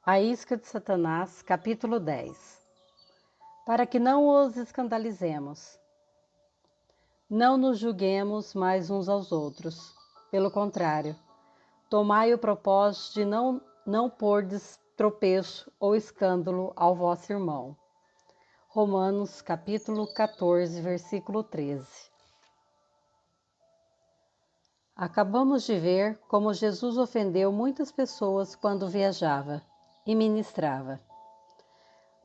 A isca de Satanás, capítulo 10. Para que não os escandalizemos, não nos julguemos mais uns aos outros. Pelo contrário, tomai o propósito de não pôr tropeço ou escândalo ao vosso irmão. Romanos, capítulo 14, versículo 13. Acabamos de ver como Jesus ofendeu muitas pessoas quando viajava e ministrava.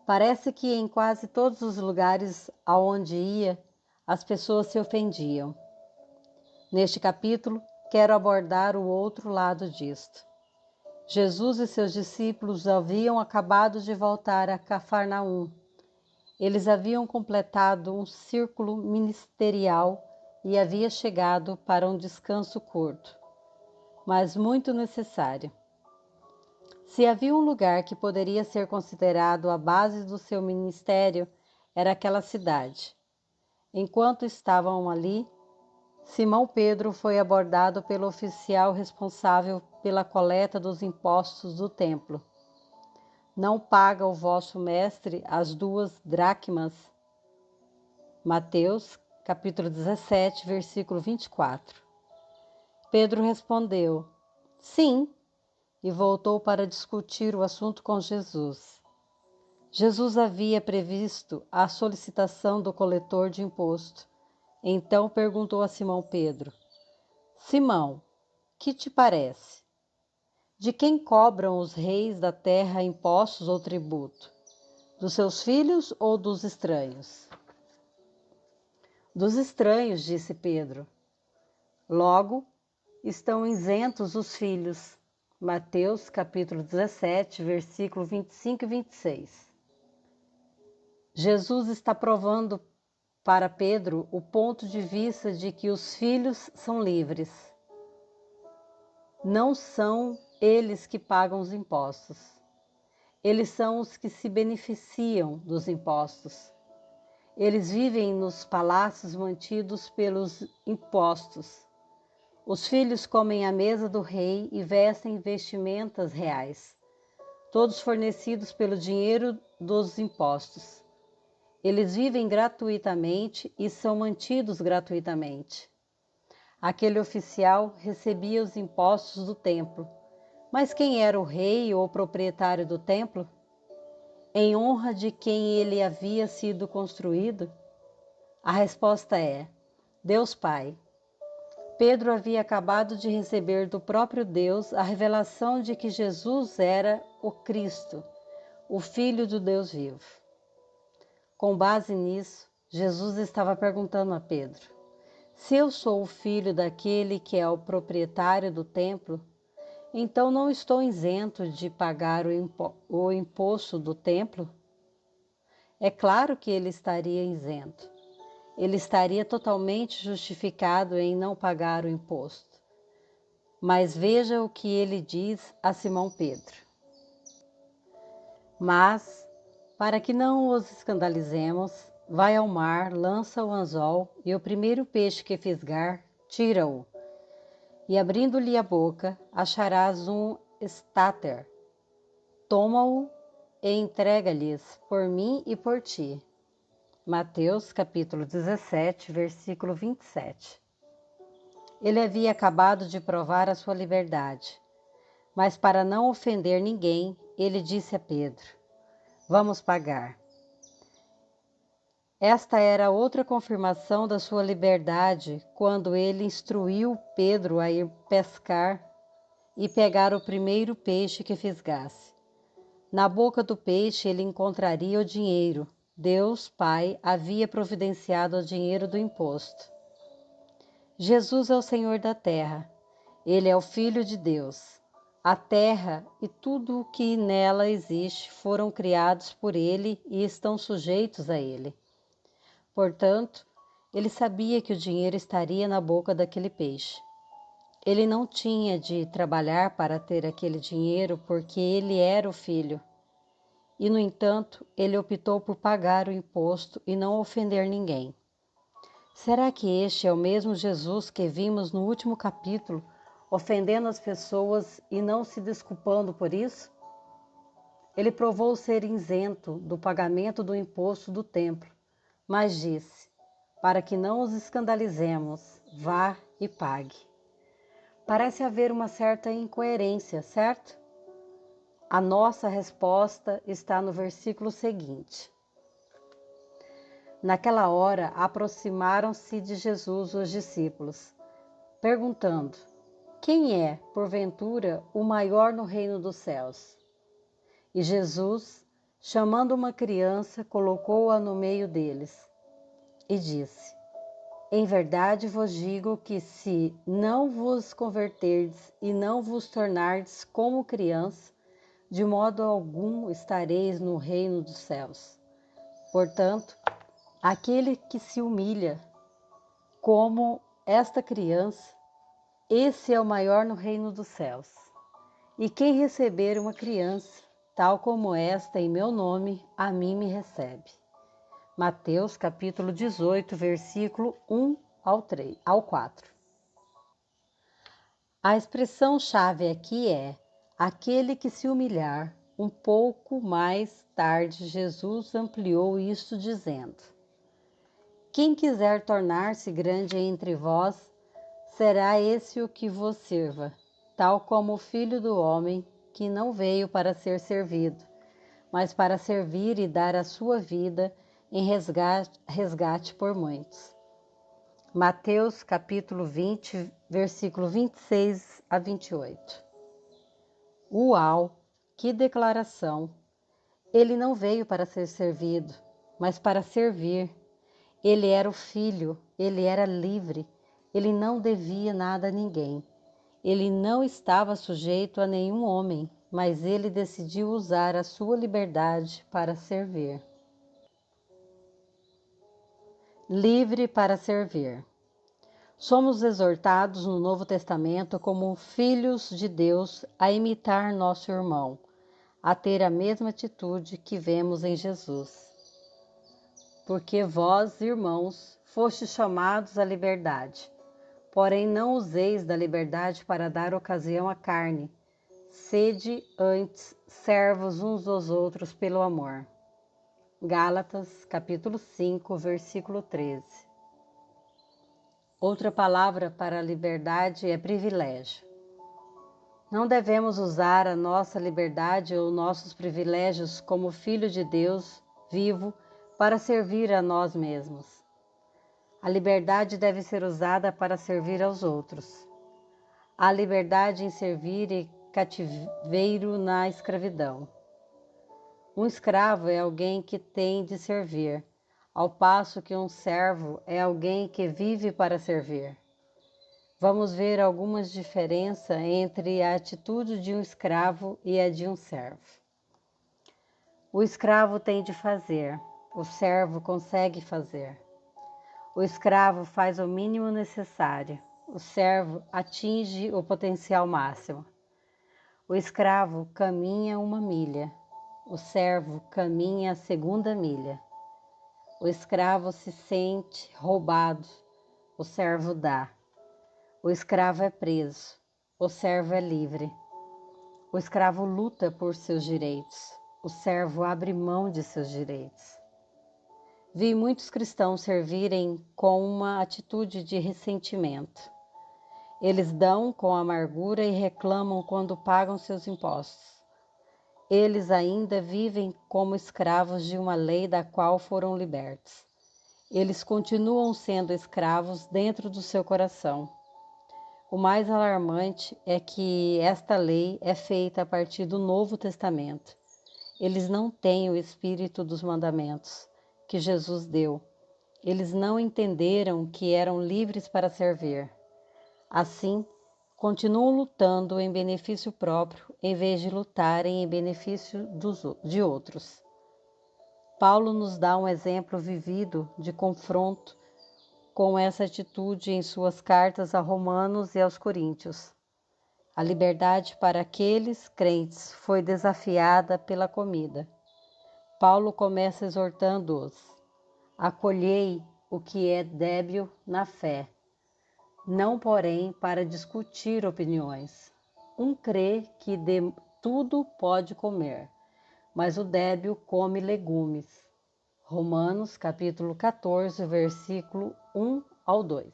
Parece que em quase todos os lugares aonde ia, as pessoas se ofendiam. Neste capítulo, quero abordar o outro lado disto. Jesus e seus discípulos haviam acabado de voltar a Cafarnaum. Eles haviam completado um círculo ministerial e havia chegado para um descanso curto, mas muito necessário. Se havia um lugar que poderia ser considerado a base do seu ministério, era aquela cidade. Enquanto estavam ali, Simão Pedro foi abordado pelo oficial responsável pela coleta dos impostos do templo. Não paga o vosso mestre as 2 dracmas? Mateus, capítulo 17, versículo 24. Pedro respondeu, sim, e voltou para discutir o assunto com Jesus. Jesus havia previsto a solicitação do coletor de imposto. Então perguntou a Simão Pedro, Simão, que te parece? De quem cobram os reis da terra impostos ou tributo? Dos seus filhos ou dos estranhos? Dos estranhos, disse Pedro. Logo, estão isentos os filhos. Mateus, capítulo 17, versículo 25 e 26. Jesus está provando para Pedro o ponto de vista de que os filhos são livres. Não são eles que pagam os impostos. Eles são os que se beneficiam dos impostos. Eles vivem nos palácios mantidos pelos impostos. Os filhos comem à mesa do rei e vestem vestimentas reais, todos fornecidos pelo dinheiro dos impostos. Eles vivem gratuitamente e são mantidos gratuitamente. Aquele oficial recebia os impostos do templo. Mas quem era o rei ou o proprietário do templo? Em honra de quem ele havia sido construído? A resposta é: Deus Pai. Pedro havia acabado de receber do próprio Deus a revelação de que Jesus era o Cristo, o Filho do Deus vivo. Com base nisso, Jesus estava perguntando a Pedro: se eu sou o filho daquele que é o proprietário do templo, então não estou isento de pagar o imposto do templo? É claro que ele estaria isento. Ele estaria totalmente justificado em não pagar o imposto. Mas veja o que ele diz a Simão Pedro. Mas, para que não os escandalizemos, vai ao mar, lança o anzol e o primeiro peixe que fisgar, tira-o. E abrindo-lhe a boca, acharás um estáter. Toma-o e entrega-lhes por mim e por ti. Mateus capítulo 17, versículo 27. Ele havia acabado de provar a sua liberdade, mas para não ofender ninguém, ele disse a Pedro, vamos pagar. Esta era outra confirmação da sua liberdade quando ele instruiu Pedro a ir pescar e pegar o primeiro peixe que fisgasse. Na boca do peixe ele encontraria o dinheiro. Deus, Pai, havia providenciado o dinheiro do imposto. Jesus é o Senhor da terra. Ele é o Filho de Deus. A terra e tudo o que nela existe foram criados por ele e estão sujeitos a ele. Portanto, ele sabia que o dinheiro estaria na boca daquele peixe. Ele não tinha de trabalhar para ter aquele dinheiro porque ele era o filho. E, no entanto, ele optou por pagar o imposto e não ofender ninguém. Será que este é o mesmo Jesus que vimos no último capítulo, ofendendo as pessoas e não se desculpando por isso? Ele provou ser isento do pagamento do imposto do templo, mas disse: para que não os escandalizemos, vá e pague. Parece haver uma certa incoerência, certo? A nossa resposta está no versículo seguinte. Naquela hora, aproximaram-se de Jesus os discípulos, perguntando: quem é, porventura, o maior no reino dos céus? E Jesus, chamando uma criança, colocou-a no meio deles e disse: em verdade vos digo que se não vos converterdes e não vos tornardes como criança, de modo algum estareis no reino dos céus. Portanto, aquele que se humilha como esta criança, esse é o maior no reino dos céus. E quem receber uma criança, tal como esta, em meu nome, a mim me recebe. Mateus capítulo 18, versículo 1 ao 4. A expressão-chave aqui é aquele que se humilhar. Um pouco mais tarde, Jesus ampliou isto dizendo: quem quiser tornar-se grande entre vós, será esse o que vos sirva, tal como o Filho do Homem, que não veio para ser servido, mas para servir e dar a sua vida em resgate por muitos. Mateus capítulo 20, versículo 26 a 28. Uau, que declaração! Ele não veio para ser servido, mas para servir. Ele era o Filho, ele era livre, ele não devia nada a ninguém. Ele não estava sujeito a nenhum homem, mas ele decidiu usar a sua liberdade para servir. Livre para servir. Somos exortados no Novo Testamento como filhos de Deus a imitar nosso irmão, a ter a mesma atitude que vemos em Jesus. Porque vós, irmãos, fostes chamados à liberdade, porém não useis da liberdade para dar ocasião à carne. Sede antes servos uns dos outros pelo amor. Gálatas, capítulo 5, versículo 13. Outra palavra para liberdade é privilégio. Não devemos usar a nossa liberdade ou nossos privilégios como Filho de Deus vivo para servir a nós mesmos. A liberdade deve ser usada para servir aos outros. Há liberdade em servir e cativeiro na escravidão. Um escravo é alguém que tem de servir, ao passo que um servo é alguém que vive para servir. Vamos ver algumas diferenças entre a atitude de um escravo e a de um servo. O escravo tem de fazer, o servo consegue fazer. O escravo faz o mínimo necessário, o servo atinge o potencial máximo. O escravo caminha 1 milha, o servo caminha a 2ª milha. O escravo se sente roubado, o servo dá. O escravo é preso, o servo é livre. O escravo luta por seus direitos, o servo abre mão de seus direitos. Vi muitos cristãos servirem com uma atitude de ressentimento. Eles dão com amargura e reclamam quando pagam seus impostos. Eles ainda vivem como escravos de uma lei da qual foram libertos. Eles continuam sendo escravos dentro do seu coração. O mais alarmante é que esta lei é feita a partir do Novo Testamento. Eles não têm o espírito dos mandamentos que Jesus deu. Eles não entenderam que eram livres para servir. Assim, continuam lutando em benefício próprio, em vez de lutarem em benefício de outros. Paulo nos dá um exemplo vivido de confronto com essa atitude em suas cartas a Romanos e aos Coríntios. A liberdade para aqueles crentes foi desafiada pela comida. Paulo começa exortando-os: acolhei o que é débil na fé, não porém para discutir opiniões. Um crê que de tudo pode comer, mas o débil come legumes. Romanos capítulo 14, versículo 1 ao 2.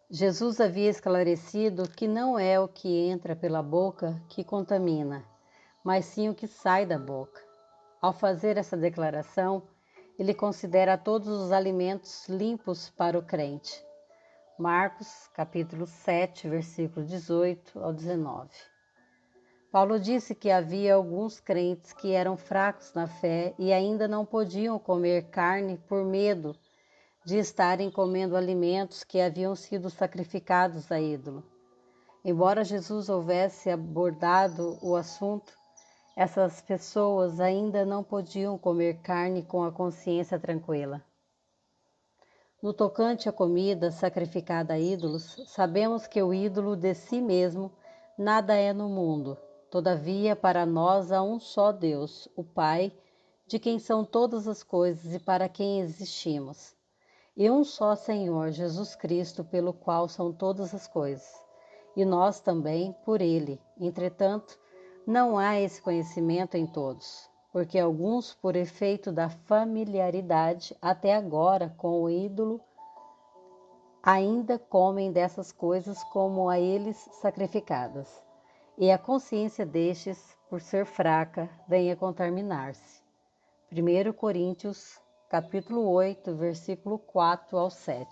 Jesus havia esclarecido que não é o que entra pela boca que contamina, mas sim o que sai da boca. Ao fazer essa declaração, ele considera todos os alimentos limpos para o crente. Marcos, capítulo 7, versículo 18 ao 19. Paulo disse que havia alguns crentes que eram fracos na fé e ainda não podiam comer carne por medo de estarem comendo alimentos que haviam sido sacrificados a ídolo. Embora Jesus houvesse abordado o assunto, essas pessoas ainda não podiam comer carne com a consciência tranquila. No tocante à comida sacrificada a ídolos, sabemos que o ídolo de si mesmo nada é no mundo. Todavia, para nós há um só Deus, o Pai, de quem são todas as coisas e para quem existimos, e um só Senhor, Jesus Cristo, pelo qual são todas as coisas, e nós também por Ele. Entretanto, não há esse conhecimento em todos, porque alguns, por efeito da familiaridade até agora com o ídolo, ainda comem dessas coisas como a eles sacrificadas, e a consciência destes, por ser fraca, vem a contaminar-se. 1 Coríntios, capítulo 8, versículo 4 ao 7.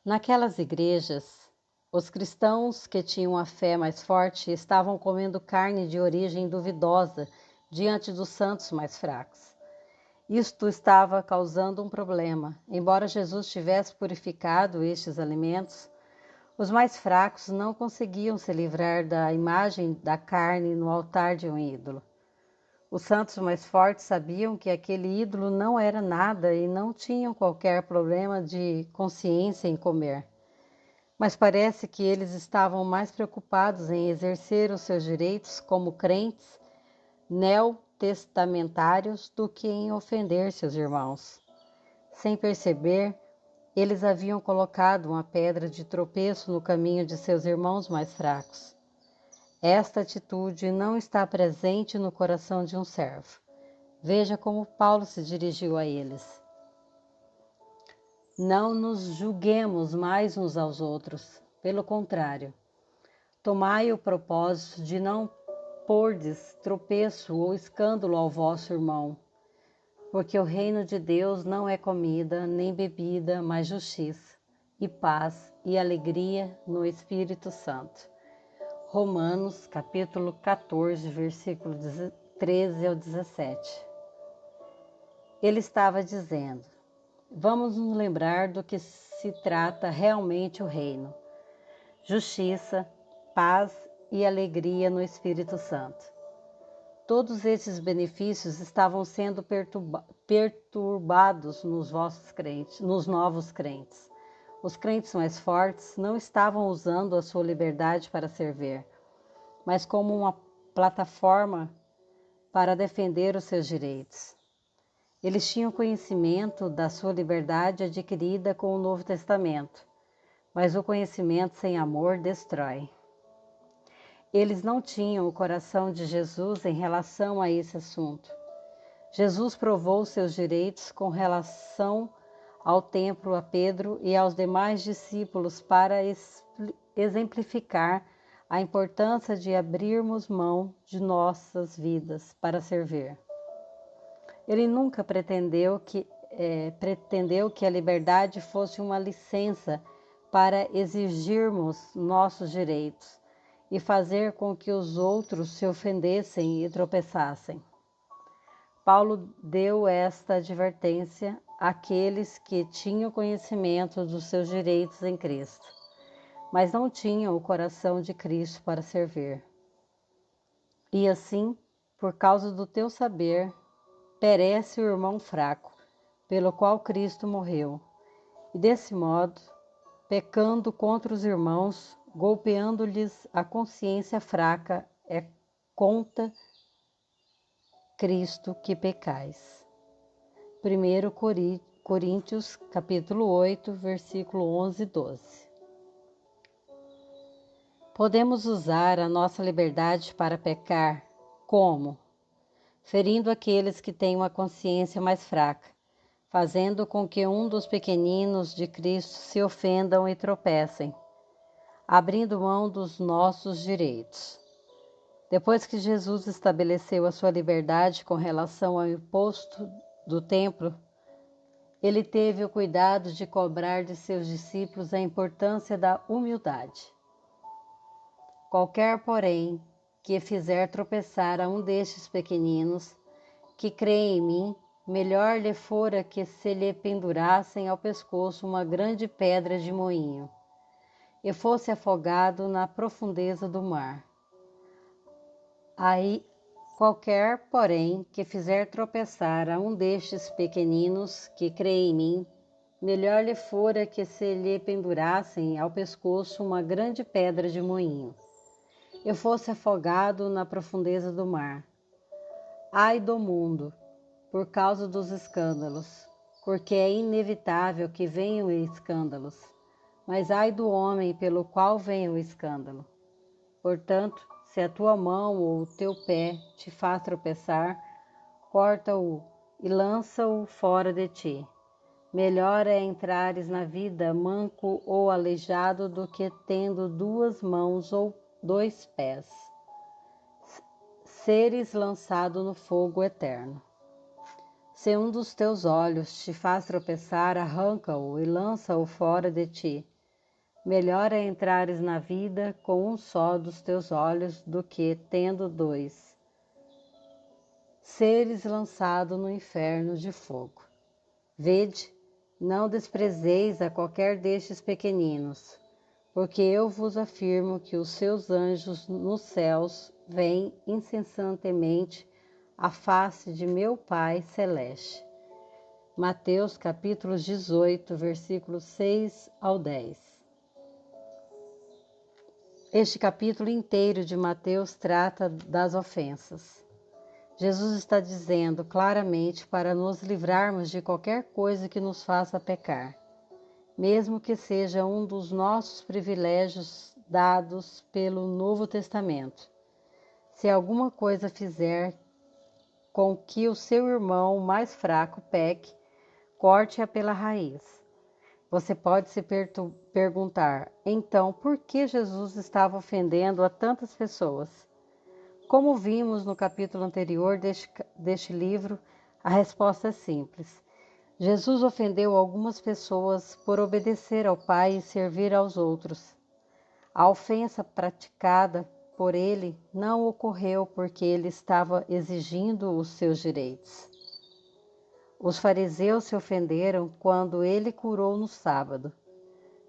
Naquelas igrejas, os cristãos que tinham a fé mais forte estavam comendo carne de origem duvidosa diante dos santos mais fracos. Isto estava causando um problema. Embora Jesus tivesse purificado estes alimentos, os mais fracos não conseguiam se livrar da imagem da carne no altar de um ídolo. Os santos mais fortes sabiam que aquele ídolo não era nada e não tinham qualquer problema de consciência em comer. Mas parece que eles estavam mais preocupados em exercer os seus direitos como crentes neotestamentários do que em ofender seus irmãos. Sem perceber, eles haviam colocado uma pedra de tropeço no caminho de seus irmãos mais fracos. Esta atitude não está presente no coração de um servo. Veja como Paulo se dirigiu a eles. Não nos julguemos mais uns aos outros. Pelo contrário, tomai o propósito de não pordes tropeço ou escândalo ao vosso irmão, porque o reino de Deus não é comida nem bebida, mas justiça e paz e alegria no Espírito Santo. Romanos, capítulo 14, versículo 13 ao 17. Ele estava dizendo: vamos nos lembrar do que se trata realmente o reino. Justiça, paz e alegria no Espírito Santo. Todos esses benefícios estavam sendo perturbados nos novos crentes. Os crentes mais fortes não estavam usando a sua liberdade para servir, mas como uma plataforma para defender os seus direitos. Eles tinham conhecimento da sua liberdade adquirida com o Novo Testamento, mas o conhecimento sem amor destrói. Eles não tinham o coração de Jesus em relação a esse assunto. Jesus provou seus direitos com relação ao templo a Pedro e aos demais discípulos para exemplificar a importância de abrirmos mão de nossas vidas para servir. Ele nunca pretendeu que a liberdade fosse uma licença para exigirmos nossos direitos e fazer com que os outros se ofendessem e tropeçassem. Paulo deu esta advertência àqueles que tinham conhecimento dos seus direitos em Cristo, mas não tinham o coração de Cristo para servir. E assim, por causa do teu saber, perece o irmão fraco, pelo qual Cristo morreu. E desse modo, pecando contra os irmãos, golpeando-lhes a consciência fraca, é contra Cristo que pecais. 1 Coríntios, capítulo 8, versículo 11 e 12. Podemos usar a nossa liberdade para pecar Como? Ferindo aqueles que têm uma consciência mais fraca, fazendo com que um dos pequeninos de Cristo se ofendam e tropecem, abrindo mão dos nossos direitos. Depois que Jesus estabeleceu a sua liberdade com relação ao imposto do templo, ele teve o cuidado de cobrar de seus discípulos a importância da humildade. Qualquer, porém, que fizer tropeçar a um destes pequeninos, que crê em mim, melhor lhe fora que se lhe pendurassem ao pescoço uma grande pedra de moinho, e fosse afogado na profundeza do mar. Aí, qualquer, porém, que fizer tropeçar a um destes pequeninos, que crê em mim, melhor lhe fora que se lhe pendurassem ao pescoço uma grande pedra de moinho, e fosse afogado na profundeza do mar. Ai do mundo, por causa dos escândalos, porque é inevitável que venham escândalos, mas ai do homem pelo qual venha o escândalo. Portanto, se a tua mão ou o teu pé te faz tropeçar, corta-o e lança-o fora de ti. Melhor é entrares na vida manco ou aleijado do que tendo 2 mãos ou 2 pés, seres lançado no fogo eterno. Se um dos teus olhos te faz tropeçar, arranca-o e lança-o fora de ti. Melhor é entrares na vida com um só dos teus olhos do que tendo 2, seres lançado no inferno de fogo. Vede, não desprezeis a qualquer destes pequeninos, porque eu vos afirmo que os seus anjos nos céus veem incessantemente a face de meu Pai Celeste. Mateus capítulo 18, versículos 6 ao 10. Este capítulo inteiro de Mateus trata das ofensas. Jesus está dizendo claramente para nos livrarmos de qualquer coisa que nos faça pecar, mesmo que seja um dos nossos privilégios dados pelo Novo Testamento. Se alguma coisa fizer com que o seu irmão mais fraco peque, corte-a pela raiz. Você pode se perguntar, então, por que Jesus estava ofendendo a tantas pessoas? Como vimos no capítulo anterior deste livro, a resposta é simples. Jesus ofendeu algumas pessoas por obedecer ao Pai e servir aos outros. A ofensa praticada por ele não ocorreu porque ele estava exigindo os seus direitos. Os fariseus se ofenderam quando ele curou no sábado.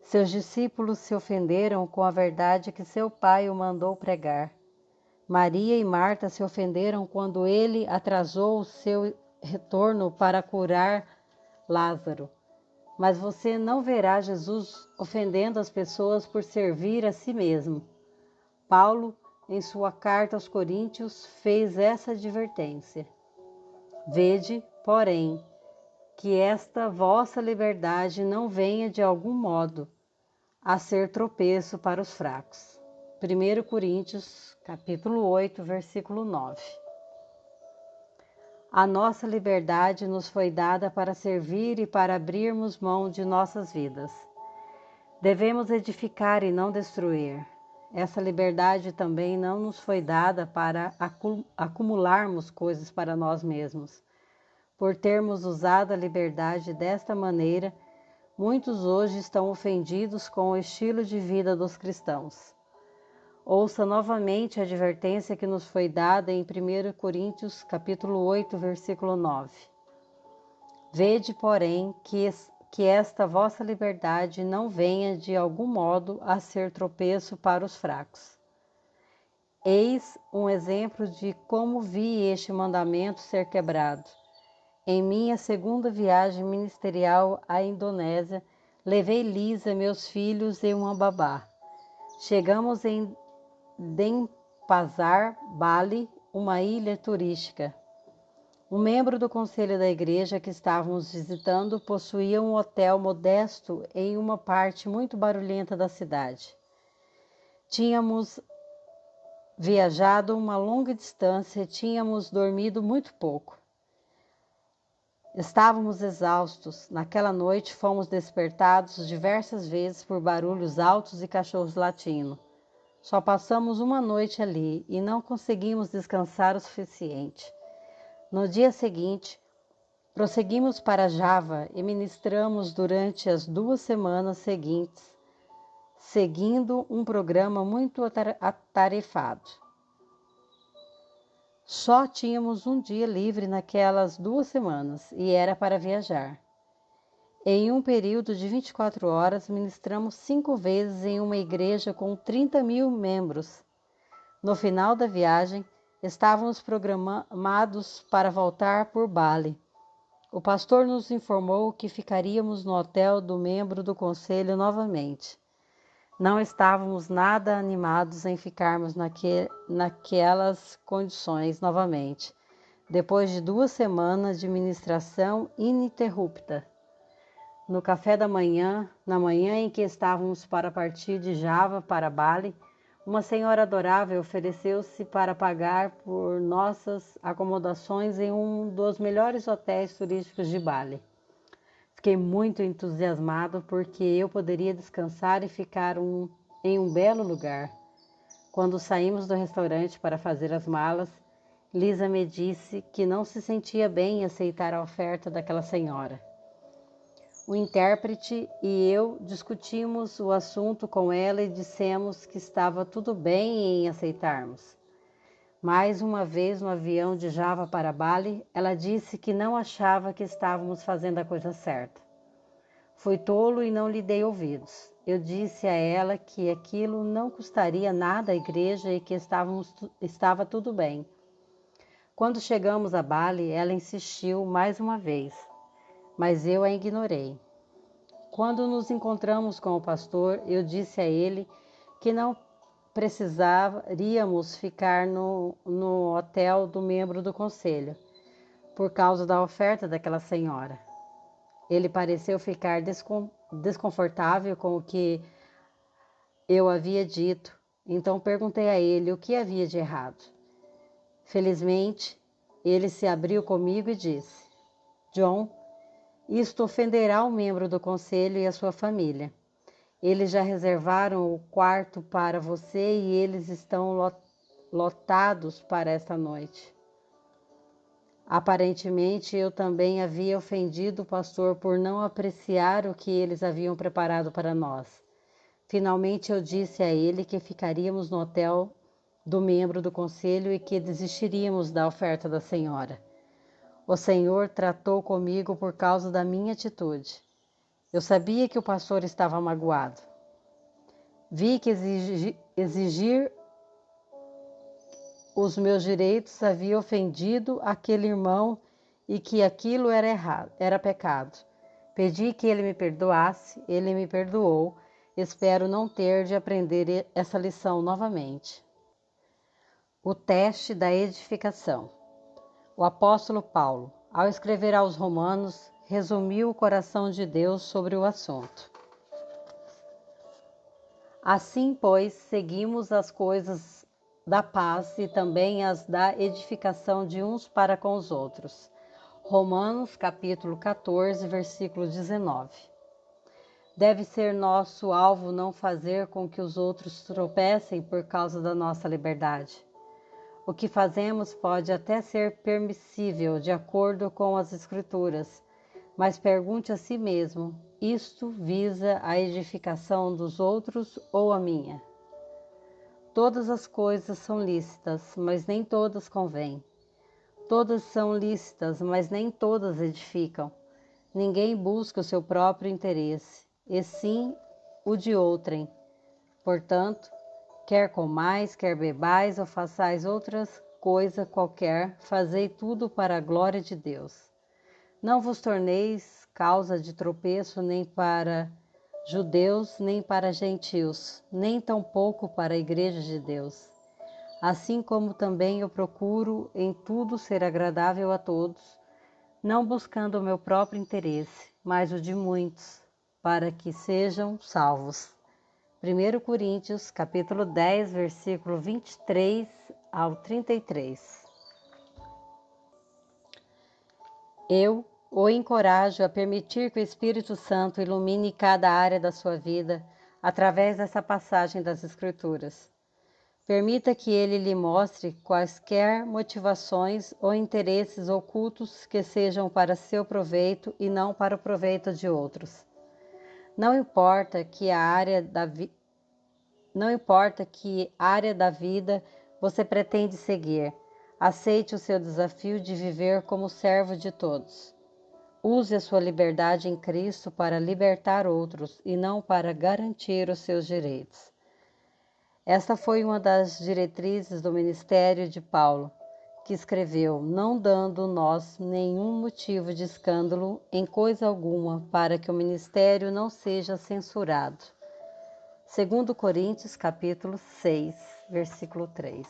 Seus discípulos se ofenderam com a verdade que seu pai o mandou pregar. Maria e Marta se ofenderam quando ele atrasou o seu retorno para curar Lázaro. Mas você não verá Jesus ofendendo as pessoas por servir a si mesmo. Paulo, em sua carta aos Coríntios, fez essa advertência. Vede, porém, que esta vossa liberdade não venha de algum modo a ser tropeço para os fracos. 1 Coríntios, capítulo 8, versículo 9. A nossa liberdade nos foi dada para servir e para abrirmos mão de nossas vidas. Devemos edificar e não destruir. Essa liberdade também não nos foi dada para acumularmos coisas para nós mesmos. Por termos usado a liberdade desta maneira, muitos hoje estão ofendidos com o estilo de vida dos cristãos. Ouça novamente a advertência que nos foi dada em 1 Coríntios, capítulo 8, versículo 9. Vede, porém, que esta vossa liberdade não venha de algum modo a ser tropeço para os fracos. Eis um exemplo de como vi este mandamento ser quebrado. Em minha segunda viagem ministerial à Indonésia, levei Lisa, meus filhos e uma babá. Chegamos em Denpasar, Bali, uma ilha turística. Um membro do conselho da igreja que estávamos visitando possuía um hotel modesto em uma parte muito barulhenta da cidade. Tínhamos viajado uma longa distância e tínhamos dormido muito pouco. Estávamos exaustos. Naquela noite fomos despertados diversas vezes por barulhos altos e cachorros latindo. Só passamos uma noite ali e não conseguimos descansar o suficiente. No dia seguinte, prosseguimos para Java e ministramos durante as 2 semanas seguintes, seguindo um programa muito atarefado. Só tínhamos um dia livre naquelas 2 semanas e era para viajar. Em um período de 24 horas, ministramos 5 vezes em uma igreja com 30.000 membros. No final da viagem, estávamos programados para voltar por Bali. O pastor nos informou que ficaríamos no hotel do membro do conselho novamente. Não estávamos nada animados em ficarmos naquelas condições novamente, depois de 2 semanas de ministração ininterrupta. No café da manhã, na manhã em que estávamos para partir de Java para Bali, uma senhora adorável ofereceu-se para pagar por nossas acomodações em um dos melhores hotéis turísticos de Bali. Fiquei muito entusiasmado porque eu poderia descansar e ficar em um belo lugar. Quando saímos do restaurante para fazer as malas, Lisa me disse que não se sentia bem em aceitar a oferta daquela senhora. O intérprete e eu discutimos o assunto com ela e dissemos que estava tudo bem em aceitarmos. Mais uma vez no avião de Java para Bali, ela disse que não achava que estávamos fazendo a coisa certa. Fui tolo e não lhe dei ouvidos. Eu disse a ela que aquilo não custaria nada à igreja e que estava tudo bem. Quando chegamos a Bali, ela insistiu mais uma vez, mas eu a ignorei. Quando nos encontramos com o pastor, eu disse a ele que não precisaríamos ficar no hotel do membro do conselho, por causa da oferta daquela senhora. Ele pareceu ficar desconfortável com o que eu havia dito, então perguntei a ele o que havia de errado. Felizmente, ele se abriu comigo e disse: John, isto ofenderá o membro do conselho e a sua família. Eles já reservaram o quarto para você e eles estão lotados para esta noite. Aparentemente, eu também havia ofendido o pastor por não apreciar o que eles haviam preparado para nós. Finalmente, eu disse a ele que ficaríamos no hotel do membro do conselho e que desistiríamos da oferta da senhora. O Senhor tratou comigo por causa da minha atitude. Eu sabia que o pastor estava magoado. Vi que exigir os meus direitos havia ofendido aquele irmão e que aquilo era errado, era pecado. Pedi que ele me perdoasse, ele me perdoou. Espero não ter de aprender essa lição novamente. O teste da edificação. O apóstolo Paulo, ao escrever aos Romanos, resumiu o coração de Deus sobre o assunto. Assim, pois, seguimos as coisas da paz e também as da edificação de uns para com os outros. Romanos, capítulo 14, versículo 19. Deve ser nosso alvo não fazer com que os outros tropecem por causa da nossa liberdade. O que fazemos pode até ser permissível de acordo com as Escrituras, mas pergunte a si mesmo: isto visa a edificação dos outros ou a minha? Todas as coisas são lícitas, mas nem todas convêm. Todas são lícitas, mas nem todas edificam. Ninguém busca o seu próprio interesse, e sim o de outrem. Portanto, quer comais, quer bebais ou façais outras coisa qualquer, fazei tudo para a glória de Deus. Não vos torneis causa de tropeço nem para judeus, nem para gentios, nem tampouco para a igreja de Deus. Assim como também eu procuro em tudo ser agradável a todos, não buscando o meu próprio interesse, mas o de muitos, para que sejam salvos. 1 Coríntios, capítulo 10, versículo 23 ao 33. Eu o encorajo a permitir que o Espírito Santo ilumine cada área da sua vida através dessa passagem das Escrituras. Permita que ele lhe mostre quaisquer motivações ou interesses ocultos que sejam para seu proveito e não para o proveito de outros. Não importa que área da vida você pretende seguir, aceite o seu desafio de viver como servo de todos. Use a sua liberdade em Cristo para libertar outros e não para garantir os seus direitos. Esta foi uma das diretrizes do ministério de Paulo, que escreveu: não dando nós nenhum motivo de escândalo em coisa alguma, para que o ministério não seja censurado. 2 Coríntios, capítulo 6, versículo 3.